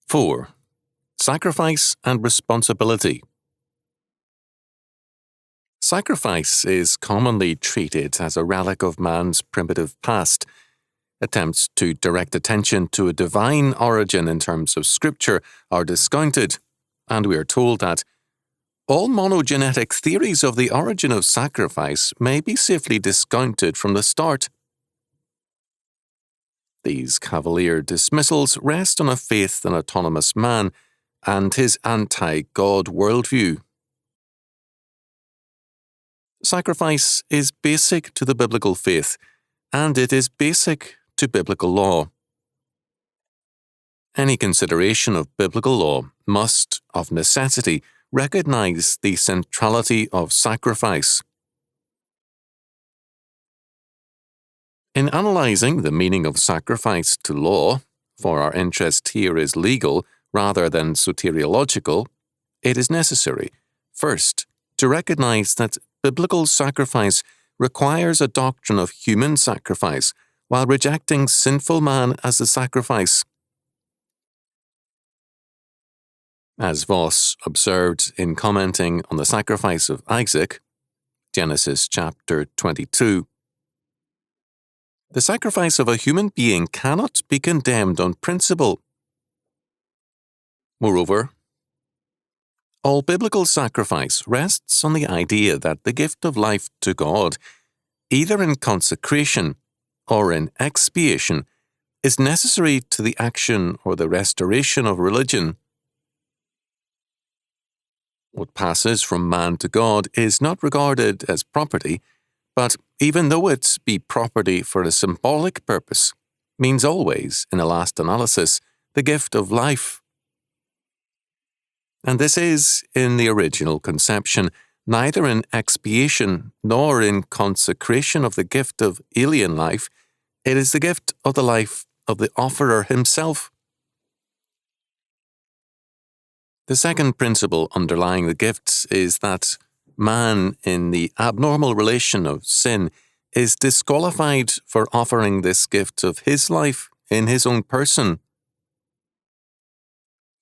4. Sacrifice and responsibility. Sacrifice is commonly treated as a relic of man's primitive past. Attempts to direct attention to a divine origin in terms of Scripture are discounted, and we are told that all monogenetic theories of the origin of sacrifice may be safely discounted from the start. These cavalier dismissals rest on a faith in autonomous man and his anti-God worldview. Sacrifice is basic to the biblical faith, and it is basic to biblical law. Any consideration of biblical law must, of necessity, recognize the centrality of sacrifice. In analyzing the meaning of sacrifice to law, for our interest here is legal rather than soteriological, it is necessary, first, to recognize that biblical sacrifice requires a doctrine of human sacrifice while rejecting sinful man as the sacrifice. As Voss observed in commenting on the sacrifice of Isaac, Genesis chapter 22, the sacrifice of a human being cannot be condemned on principle. Moreover, all biblical sacrifice rests on the idea that the gift of life to God, either in consecration or in expiation, is necessary to the action or the restoration of religion. What passes from man to God is not regarded as property, but even though it be property for a symbolic purpose, means always, in a last analysis, the gift of life. And this is, in the original conception, neither in expiation nor in consecration of the gift of alien life, it is the gift of the life of the offerer himself. The second principle underlying the gifts is that man, in the abnormal relation of sin, is disqualified for offering this gift of his life in his own person.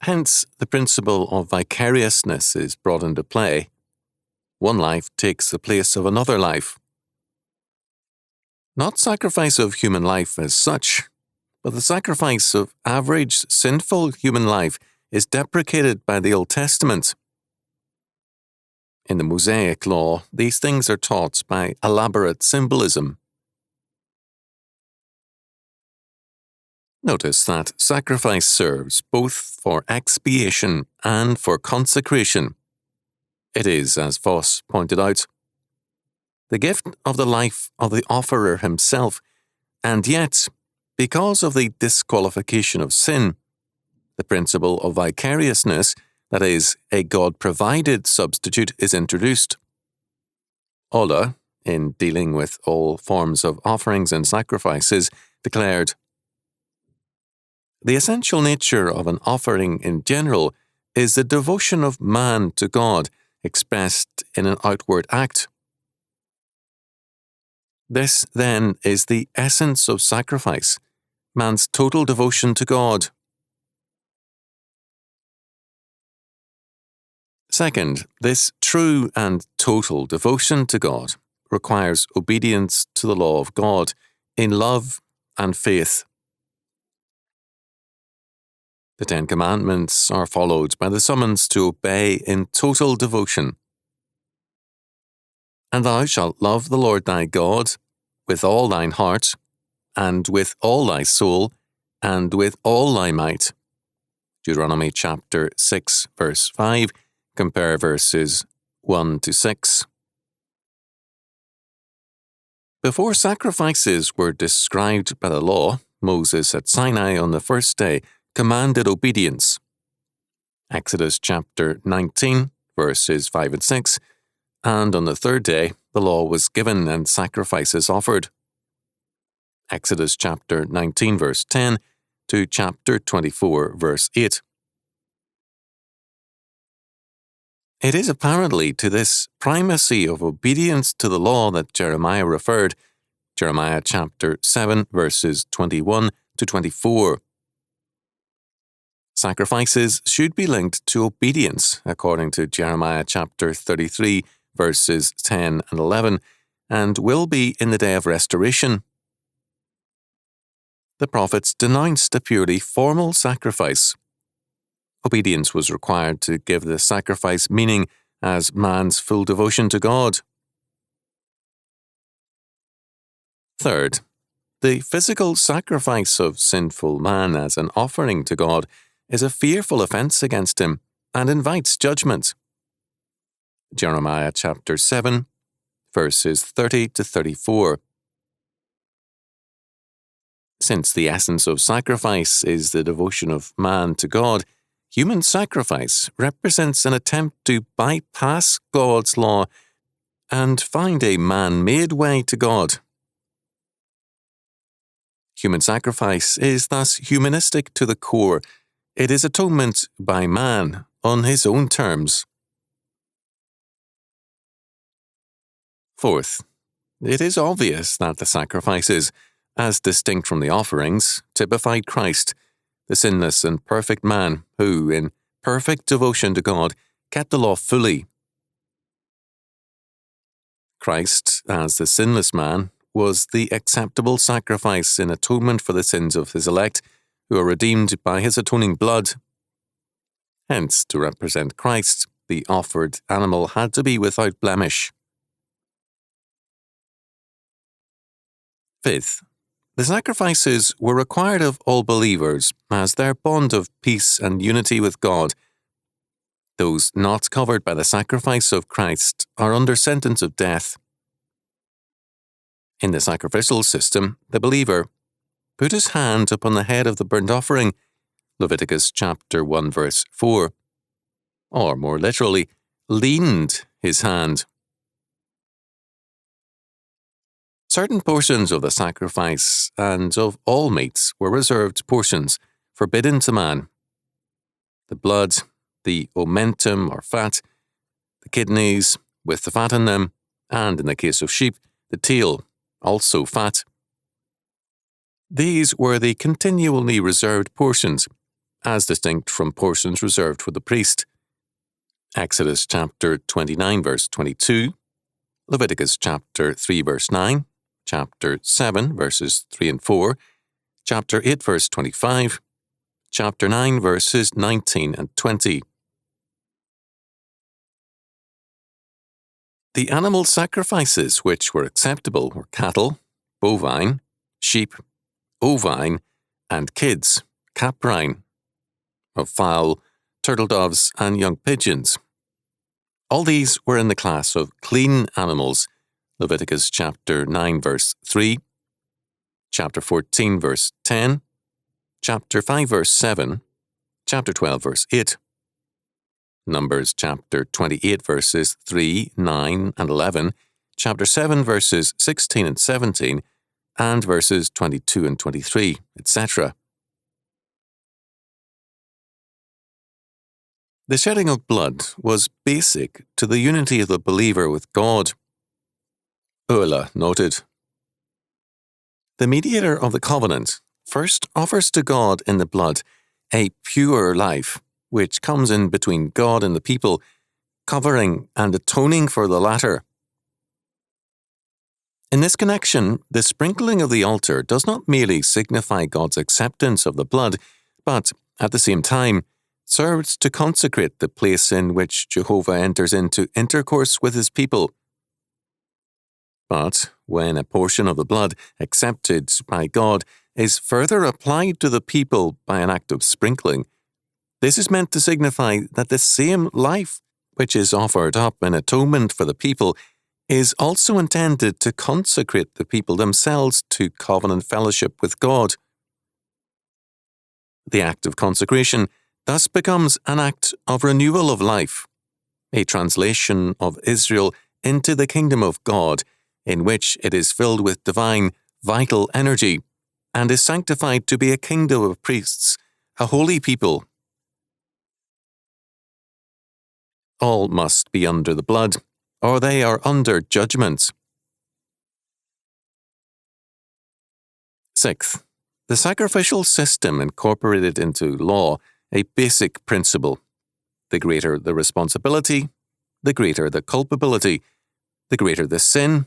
Hence, the principle of vicariousness is brought into play. One life takes the place of another life. Not sacrifice of human life as such, but the sacrifice of average sinful human life is deprecated by the Old Testament. In the Mosaic Law, these things are taught by elaborate symbolism. Notice that sacrifice serves both for expiation and for consecration. It is, as Voss pointed out, the gift of the life of the offerer himself, and yet, because of the disqualification of sin, the principle of vicariousness, that is, a God-provided substitute, is introduced. Ola, in dealing with all forms of offerings and sacrifices, declared, "The essential nature of an offering in general is the devotion of man to God, expressed in an outward act. This, then, is the essence of sacrifice, man's total devotion to God." Second, this true and total devotion to God requires obedience to the law of God in love and faith. The 10 Commandments are followed by the summons to obey in total devotion. "And thou shalt love the Lord thy God with all thine heart, and with all thy soul, and with all thy might." Deuteronomy chapter 6, verse 5. Compare verses 1 to 6. Before sacrifices were described by the law, Moses at Sinai on the first day commanded obedience. Exodus chapter 19, verses 5 and 6, and on the third day the law was given and sacrifices offered. Exodus chapter 19, verse 10 to chapter 24, verse 8. It is apparently to this primacy of obedience to the law that Jeremiah referred, Jeremiah chapter 7, verses 21 to 24. Sacrifices should be linked to obedience, according to Jeremiah chapter 33, verses 10 and 11, and will be in the day of restoration. The prophets denounced a purely formal sacrifice. Obedience was required to give the sacrifice meaning as man's full devotion to God. Third, the physical sacrifice of sinful man as an offering to God is a fearful offence against him and invites judgment. Jeremiah chapter 7, verses 30 to 34. Since the essence of sacrifice is the devotion of man to God, human sacrifice represents an attempt to bypass God's law and find a man-made way to God. Human sacrifice is thus humanistic to the core. It is atonement by man on his own terms. Fourth, it is obvious that the sacrifices, as distinct from the offerings, typified Christ, the sinless and perfect man who, in perfect devotion to God, kept the law fully. Christ, as the sinless man, was the acceptable sacrifice in atonement for the sins of his elect, who are redeemed by his atoning blood. Hence, to represent Christ, the offered animal had to be without blemish. Fifth, the sacrifices were required of all believers as their bond of peace and unity with God. Those not covered by the sacrifice of Christ are under sentence of death. In the sacrificial system, the believer put his hand upon the head of the burnt offering, Leviticus chapter 1 verse 4, or more literally, leaned his hand. Certain portions of the sacrifice and of all meats were reserved portions, forbidden to man. The blood, the omentum or fat, the kidneys with the fat in them, and in the case of sheep, the tail, also fat. These were the continually reserved portions, as distinct from portions reserved for the priest. Exodus chapter 29 verse 22, Leviticus chapter 3 verse 9, chapter 7 verses 3 and 4, chapter 8 verse 25, chapter 9 verses 19 and 20. The animal sacrifices which were acceptable were cattle, bovine, sheep, ovine, and kids, caprine, of fowl, turtle doves, and young pigeons. All these were in the class of clean animals, Leviticus chapter 9 verse 3, chapter 14 verse 10, chapter 5 verse 7, chapter 12 verse 8, Numbers chapter 28 verses 3, 9, and 11, chapter 7 verses 16 and 17, and verses 22 and 23, etc. The shedding of blood was basic to the unity of the believer with God. Ulla noted, the mediator of the covenant first offers to God in the blood a pure life, which comes in between God and the people, covering and atoning for the latter. In this connection, the sprinkling of the altar does not merely signify God's acceptance of the blood, but, at the same time, serves to consecrate the place in which Jehovah enters into intercourse with his people. But when a portion of the blood accepted by God is further applied to the people by an act of sprinkling, this is meant to signify that the same life which is offered up in atonement for the people is also intended to consecrate the people themselves to covenant fellowship with God. The act of consecration thus becomes an act of renewal of life, a translation of Israel into the kingdom of God, in which it is filled with divine, vital energy, and is sanctified to be a kingdom of priests, a holy people. All must be under the blood, or they are under judgment. Sixth, the sacrificial system incorporated into law a basic principle. The greater the responsibility, the greater the culpability, the greater the sin.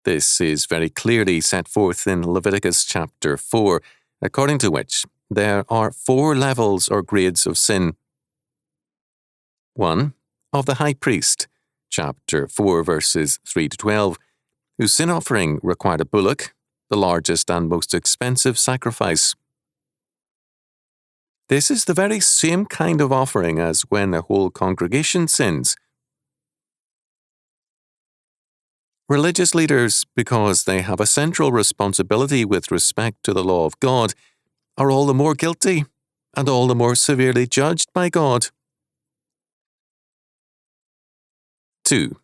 This is very clearly set forth in Leviticus chapter 4, according to which there are 4 levels or grades of sin. 1. Of the high priest, chapter 4, verses 3 to 12, whose sin offering required a bullock, the largest and most expensive sacrifice. This is the very same kind of offering as when a whole congregation sins. Religious leaders, because they have a central responsibility with respect to the law of God, are all the more guilty and all the more severely judged by God. 2.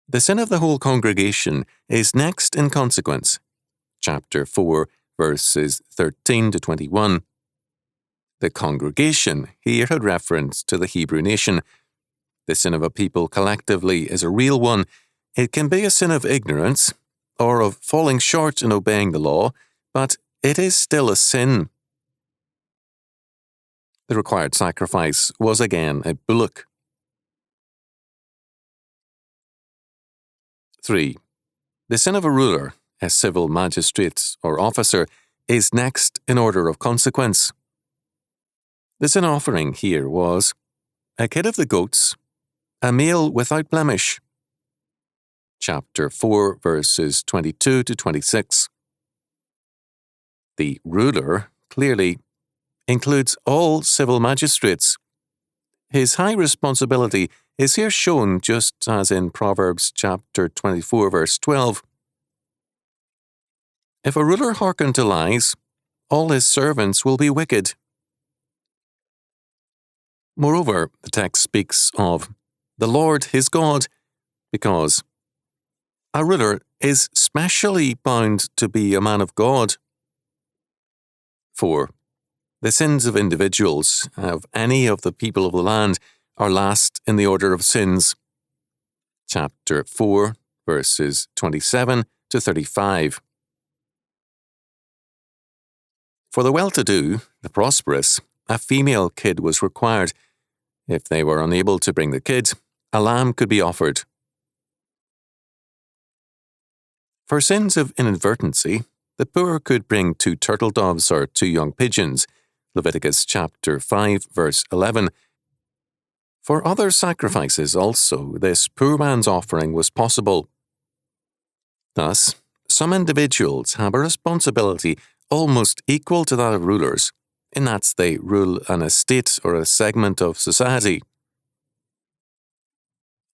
The sin of the whole congregation is next in consequence. Chapter 4, verses 13 to 21. The congregation here had reference to the Hebrew nation. The sin of a people collectively is a real one. It can be a sin of ignorance or of falling short in obeying the law, but it is still a sin. The required sacrifice was again a bullock. 3. The sin of a ruler, a civil magistrate or officer, is next in order of consequence. The sin offering here was a kid of the goats, a male without blemish. Chapter 4, verses 22 to 26. The ruler clearly includes all civil magistrates. His high responsibility is here shown just as in Proverbs chapter 24, verse 12. If a ruler hearken to lies, all his servants will be wicked. Moreover, the text speaks of the Lord his God, because a ruler is specially bound to be a man of God. 4. The sins of individuals, of any of the people of the land, are last in the order of sins. Chapter 4, verses 27 to 35. For the well-to-do, the prosperous, a female kid was required. If they were unable to bring the kid, a lamb could be offered. For sins of inadvertency, the poor could bring 2 turtle doves or 2 young pigeons, Leviticus chapter 5, verse 11. For other sacrifices also, this poor man's offering was possible. Thus, some individuals have a responsibility almost equal to that of rulers, in that they rule an estate or a segment of society.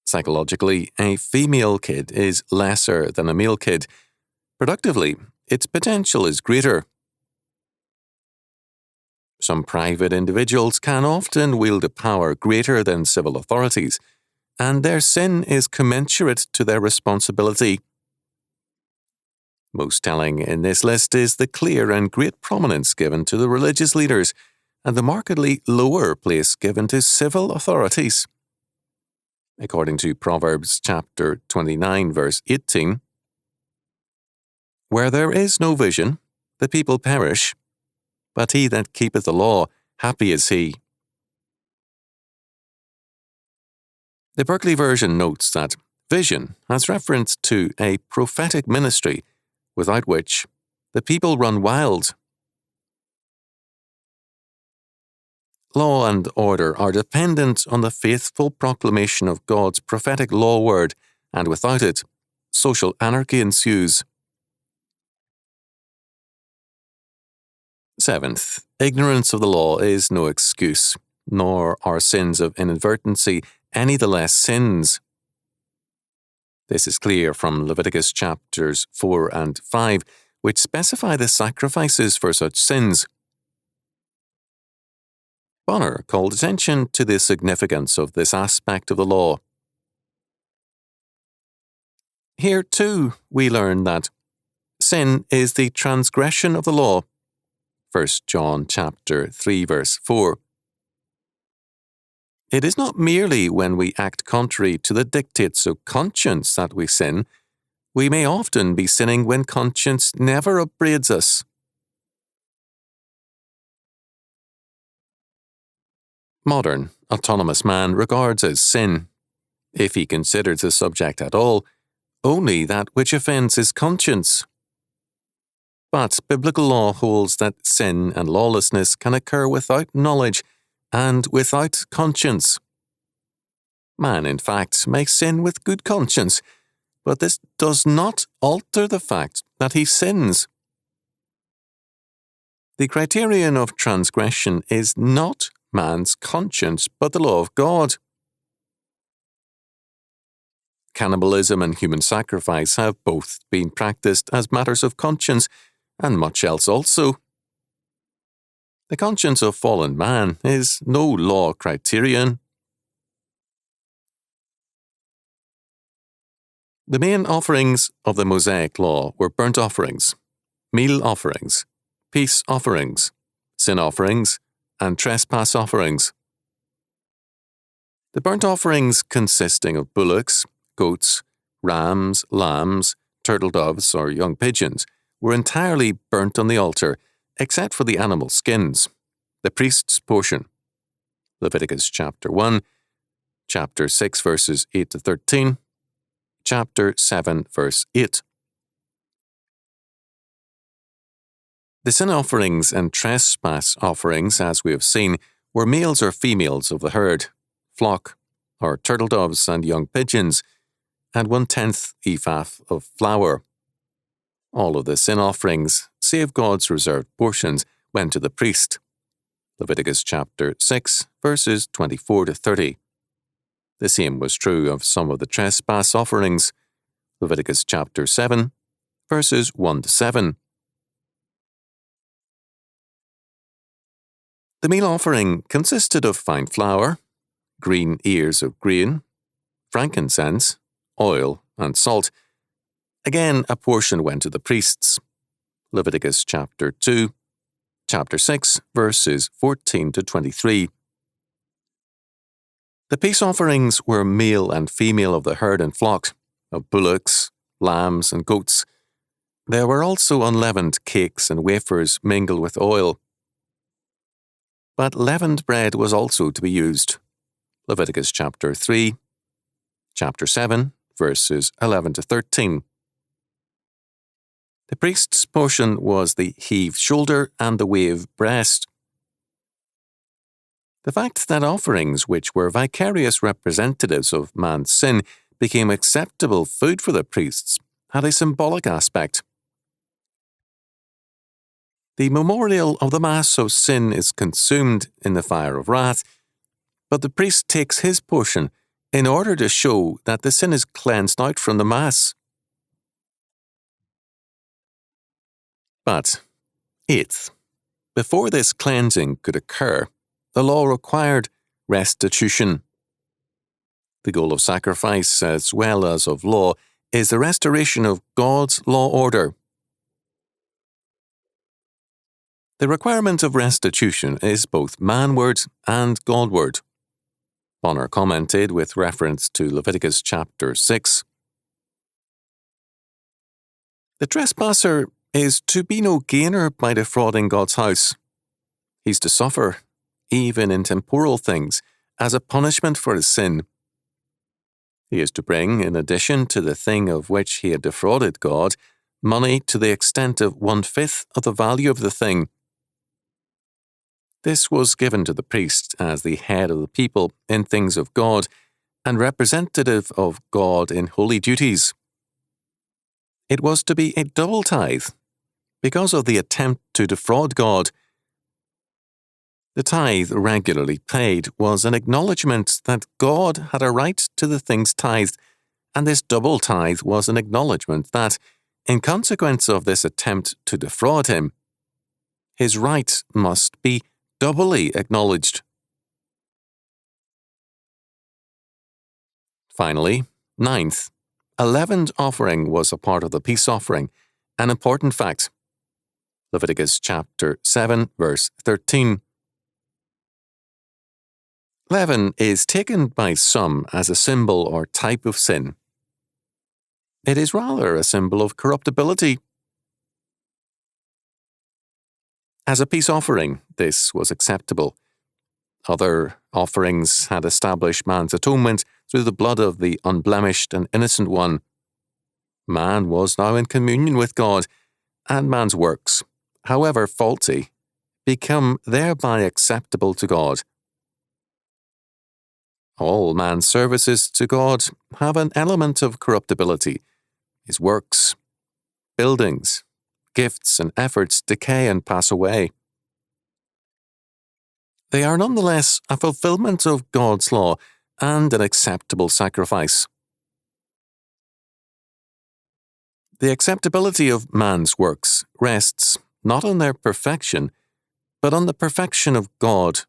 Psychologically, a female kid is lesser than a male kid. Productively, its potential is greater. Some private individuals can often wield a power greater than civil authorities, and their sin is commensurate to their responsibility. Most telling in this list is the clear and great prominence given to the religious leaders, and the markedly lower place given to civil authorities. According to Proverbs chapter 29, verse 18, where there is no vision, the people perish, but he that keepeth the law, happy is he. The Berkeley version notes that vision has reference to a prophetic ministry, without which the people run wild. Law and order are dependent on the faithful proclamation of God's prophetic law word, and without it, social anarchy ensues. 7th, ignorance of the law is no excuse, nor are sins of inadvertency any the less sins. This is clear from Leviticus chapters 4 and 5, which specify the sacrifices for such sins. Bonner called attention to the significance of this aspect of the law. Here, too, we learn that sin is the transgression of the law. 1 John chapter 3, verse 4. It is not merely when we act contrary to the dictates of conscience that we sin. We may often be sinning when conscience never upbraids us. Modern, autonomous man regards as sin, if he considers the subject at all, only that which offends his conscience. But biblical law holds that sin and lawlessness can occur without knowledge and without conscience. Man, in fact, may sin with good conscience, but this does not alter the fact that he sins. The criterion of transgression is not man's conscience, but the law of God. Cannibalism and human sacrifice have both been practiced as matters of conscience, and much else also. The conscience of fallen man is no law criterion. The main offerings of the Mosaic law were burnt offerings, meal offerings, peace offerings, sin offerings, and trespass offerings. The burnt offerings consisting of bullocks, goats, rams, lambs, turtle doves, or young pigeons were entirely burnt on the altar, except for the animal skins, the priest's portion. Leviticus chapter 1, chapter 6 verses 8 to 13, chapter 7 verse 8. The sin offerings and trespass offerings, as we have seen, were males or females of the herd, flock, or turtle doves and young pigeons, and 1/10 ephah of flour. All of the sin offerings, save God's reserved portions, went to the priest. Leviticus chapter 6, verses 24 to 30. The same was true of some of the trespass offerings. Leviticus chapter 7, verses 1 to 7. The meal offering consisted of fine flour, green ears of grain, frankincense, oil, and salt. Again, a portion went to the priests. Leviticus chapter 2, chapter 6, verses 14 to 23. The peace offerings were male and female of the herd and flock, of bullocks, lambs, and goats. There were also unleavened cakes and wafers mingled with oil. But leavened bread was also to be used. Leviticus chapter 3, chapter 7, verses 11 to 13. The priest's portion was the heaved shoulder and the wave breast. The fact that offerings which were vicarious representatives of man's sin became acceptable food for the priests had a symbolic aspect. The memorial of the mass of sin is consumed in the fire of wrath, but the priest takes his portion in order to show that the sin is cleansed out from the mass. But, eighth, before this cleansing could occur, the law required restitution. The goal of sacrifice, as well as of law, is the restoration of God's law order. The requirement of restitution is both manward and Godward. Bonner commented with reference to Leviticus chapter 6. The trespasser is to be no gainer by defrauding God's house. He's to suffer, even in temporal things, as a punishment for his sin. He is to bring, in addition to the thing of which he had defrauded God, money to the extent of 1/5 of the value of the thing. This was given to the priest as the head of the people in things of God and representative of God in holy duties. It was to be a double tithe, because of the attempt to defraud God. The tithe regularly paid was an acknowledgement that God had a right to the things tithed, and this double tithe was an acknowledgement that, in consequence of this attempt to defraud him, his right must be doubly acknowledged. Finally, ninth, a leavened offering was a part of the peace offering, an important fact. Leviticus chapter 7, verse 13. Leaven is taken by some as a symbol or type of sin. It is rather a symbol of corruptibility. As a peace offering, this was acceptable. Other Offerings had established man's atonement through the blood of the unblemished and innocent one. Man was now in communion with God, and man's works, however faulty, become thereby acceptable to God. All man's services to God have an element of corruptibility. His works, buildings, gifts, and efforts decay and pass away. They are nonetheless a fulfillment of God's law and an acceptable sacrifice. The acceptability of man's works rests not on their perfection, but on the perfection of God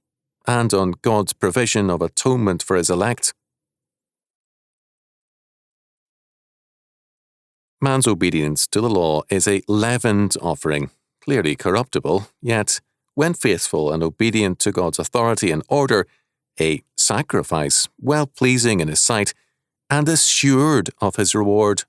and on God's provision of atonement for his elect. Man's obedience to the law is a leavened offering, clearly corruptible, yet, when faithful and obedient to God's authority and order, a sacrifice well-pleasing in his sight and assured of his reward.